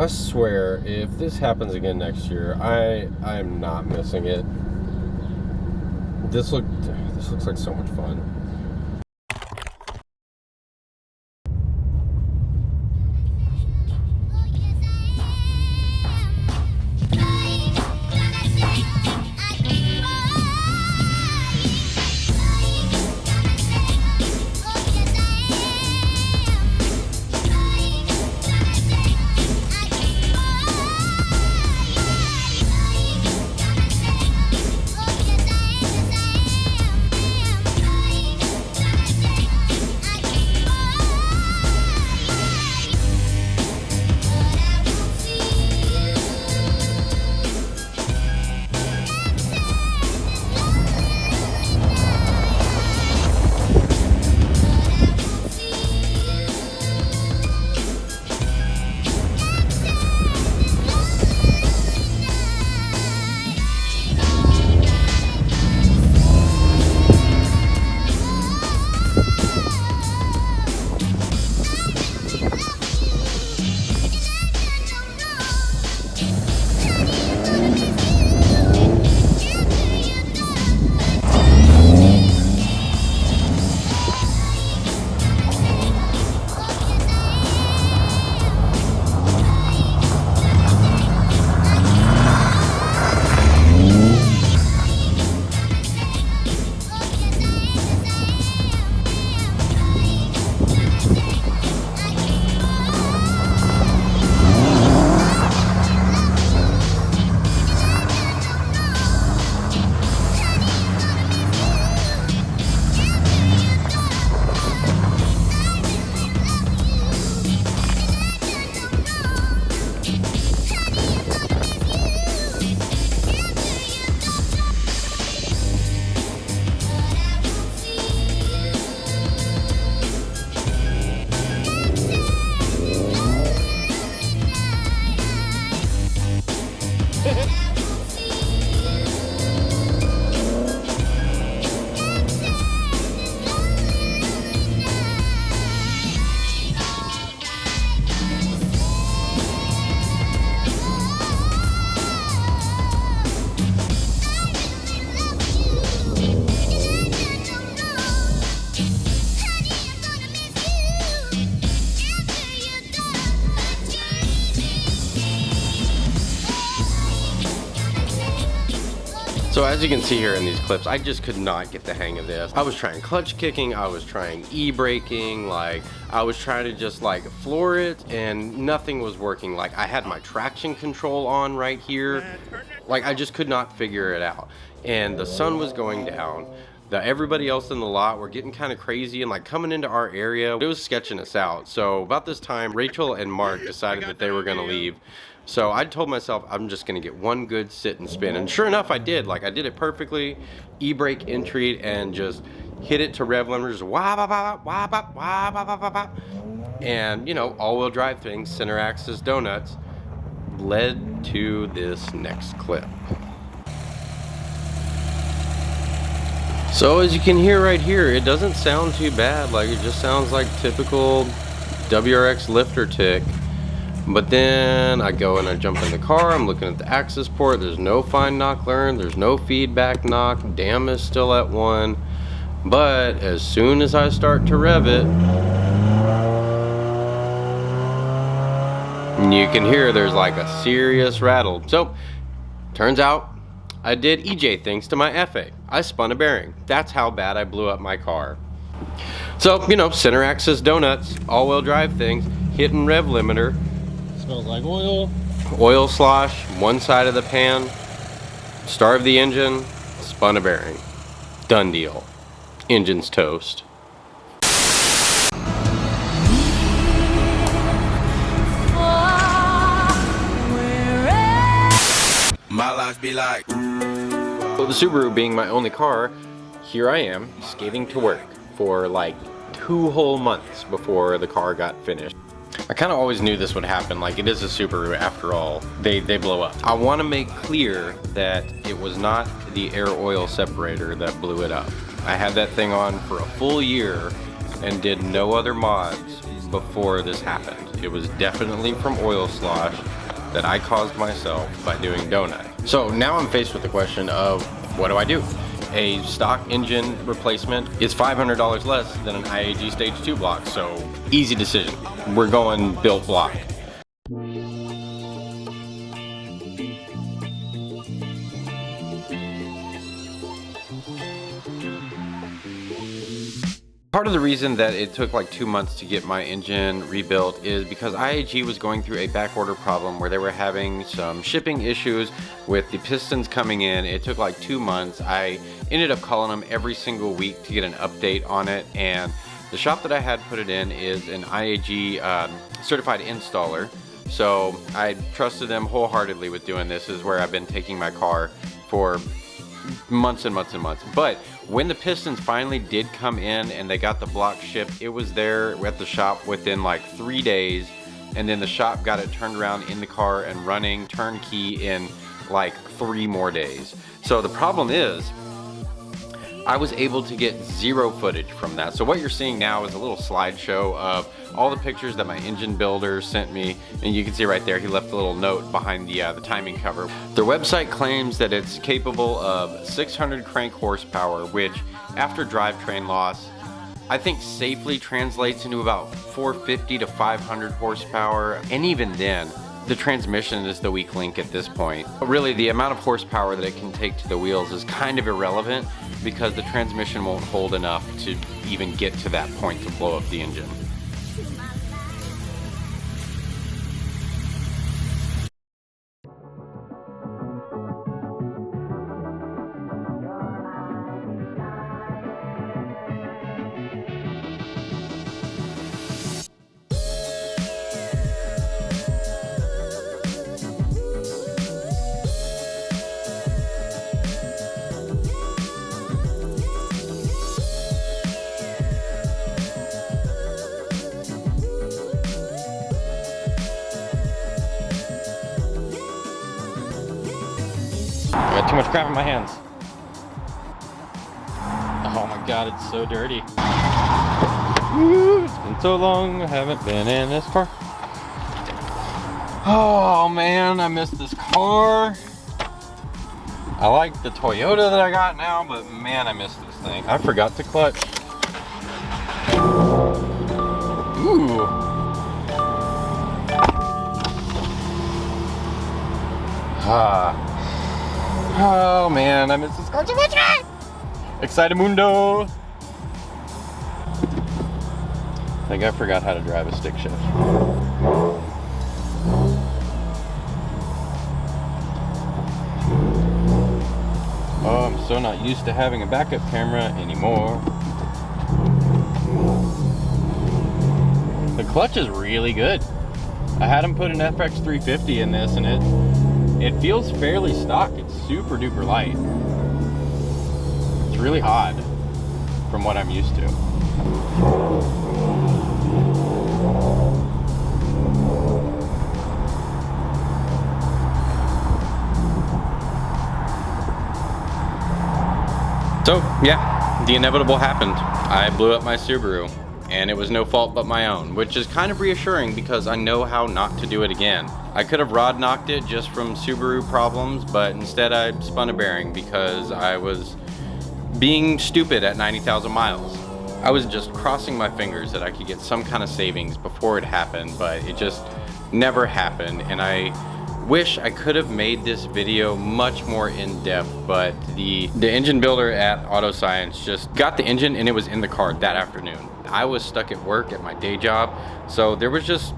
I swear, if this happens again next year, I'm not missing it. This looks like so much fun. So as you can see here in these clips, I just could not get the hang of this. I was trying clutch kicking, I was trying e-braking, like I was trying to just like floor it and nothing was working. Like I had my traction control on right here. Like I just could not figure it out. And the sun was going down. Everybody else in the lot were getting kind of crazy and like coming into our area. It was sketching us out. So about this time, Rachel and Mark decided that they were gonna leave. So I told myself I'm just gonna get one good sit and spin, and sure enough I did. Like I did it perfectly, e-brake entry, and just hit it to rev limiter, just wah ba ba wah ba wah ba ba ba ba, and you know, all-wheel drive things, center axis donuts, led to this next clip. So as you can hear right here, it doesn't sound too bad. Like it just sounds like typical WRX lifter tick. But then I go and I jump in the car, I'm looking at the access port, there's no find knock learn, there's no feedback knock, damn is still at 1. But as soon as I start to rev it, you can hear there's like a serious rattle. So, turns out I did EJ things to my FA. I spun a bearing. That's how bad I blew up my car. So, you know, center axis donuts, all-wheel drive things, hitting rev limiter. Smells like oil. Oil slosh, one side of the pan, starved the engine, spun a bearing. Done deal. Engine's toast. My life be like. So the Subaru being my only car, here I am skating to work for like 2 whole months before the car got finished. I kind of always knew this would happen. Like, it is a Subaru after all. They blow up. I want to make clear that it was not the air oil separator that blew it up. I had that thing on for a full year and did no other mods before this happened. It was definitely from oil slosh. that I caused myself by doing donut. So now I'm faced with the question of, what do? A stock engine replacement is $500 less than an IAG Stage 2 block, so easy decision. We're going built block. Part of the reason that it took like 2 months to get my engine rebuilt is because IAG was going through a backorder problem where they were having some shipping issues with the pistons coming in. It took like 2 months. I ended up calling them every single week to get an update on it, and the shop that I had put it in is an IAG certified installer. So I trusted them wholeheartedly with doing this. This is where I've been taking my car for months and months and months. But when the pistons finally did come in and they got the block shipped, it was there at the shop within like 3 days, and then the shop got it turned around in the car and running turnkey in like 3 more days. So the problem is, I was able to get 0 footage from that. So what you're seeing now is a little slideshow of all the pictures that my engine builder sent me, and you can see right there he left a little note behind the timing cover. Their website claims that it's capable of 600 crank horsepower, which after drivetrain loss I think safely translates into about 450 to 500 horsepower, and even then the transmission is the weak link at this point. But really, the amount of horsepower that it can take to the wheels is kind of irrelevant because the transmission won't hold enough to even get to that point to blow up the engine. I got too much crap in my hands. Oh my god, it's so dirty. Woo, it's been so long, I haven't been in this car. Oh man, I miss this car. I like the Toyota that I got now, but man, I miss this thing. I forgot to clutch. Ooh. Oh man, I miss this car so much! Excitamundo! I think I forgot how to drive a stick shift. Oh, I'm so not used to having a backup camera anymore. The clutch is really good. I had him put an FX350 in this, and it feels fairly stock. It's super duper light. It's really odd from what I'm used to. So yeah, the inevitable happened. I blew up my Subaru, and it was no fault but my own, which is kind of reassuring because I know how not to do it again. I could have rod knocked it just from Subaru problems, but instead I spun a bearing because I was being stupid at 90,000 miles. I was just crossing my fingers that I could get some kind of savings before it happened, but it just never happened, and I wish I could have made this video much more in-depth, but the engine builder at Auto Science just got the engine and it was in the car that afternoon. I was stuck at work at my day job, so there was just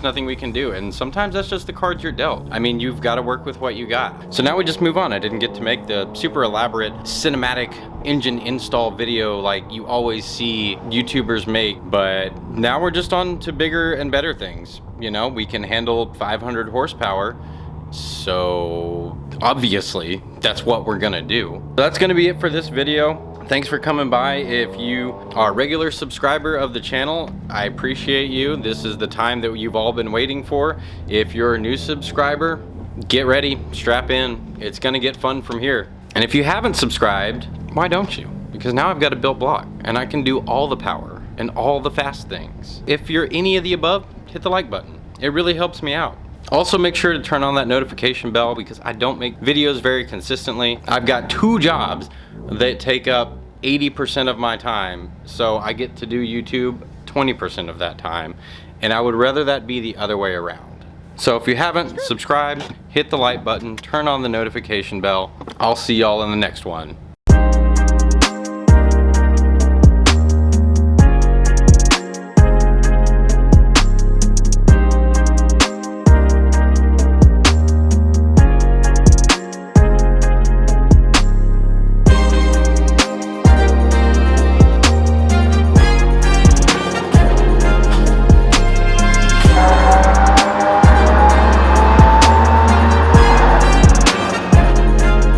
nothing we can do, and sometimes that's just the cards you're dealt. I mean, you've got to work with what you got. So now we just move on. I didn't get to make the super elaborate cinematic engine install video like you always see YouTubers make, but now we're just on to bigger and better things. You know, we can handle 500 horsepower, so obviously that's what we're gonna do. That's gonna be it for this video. Thanks for coming by. If you are a regular subscriber of the channel, I appreciate you. This is the time that you've all been waiting for. If you're a new subscriber, get ready, strap in. It's gonna get fun from here. And if you haven't subscribed, why don't you? Because now I've got a built block and I can do all the power and all the fast things. If you're any of the above, hit the like button. It really helps me out. Also, make sure to turn on that notification bell because I don't make videos very consistently. I've got 2 jobs that take up 80% of my time, so I get to do YouTube 20% of that time, and I would rather that be the other way around. So if you haven't subscribed, hit the like button, turn on the notification bell. I'll see y'all in the next one.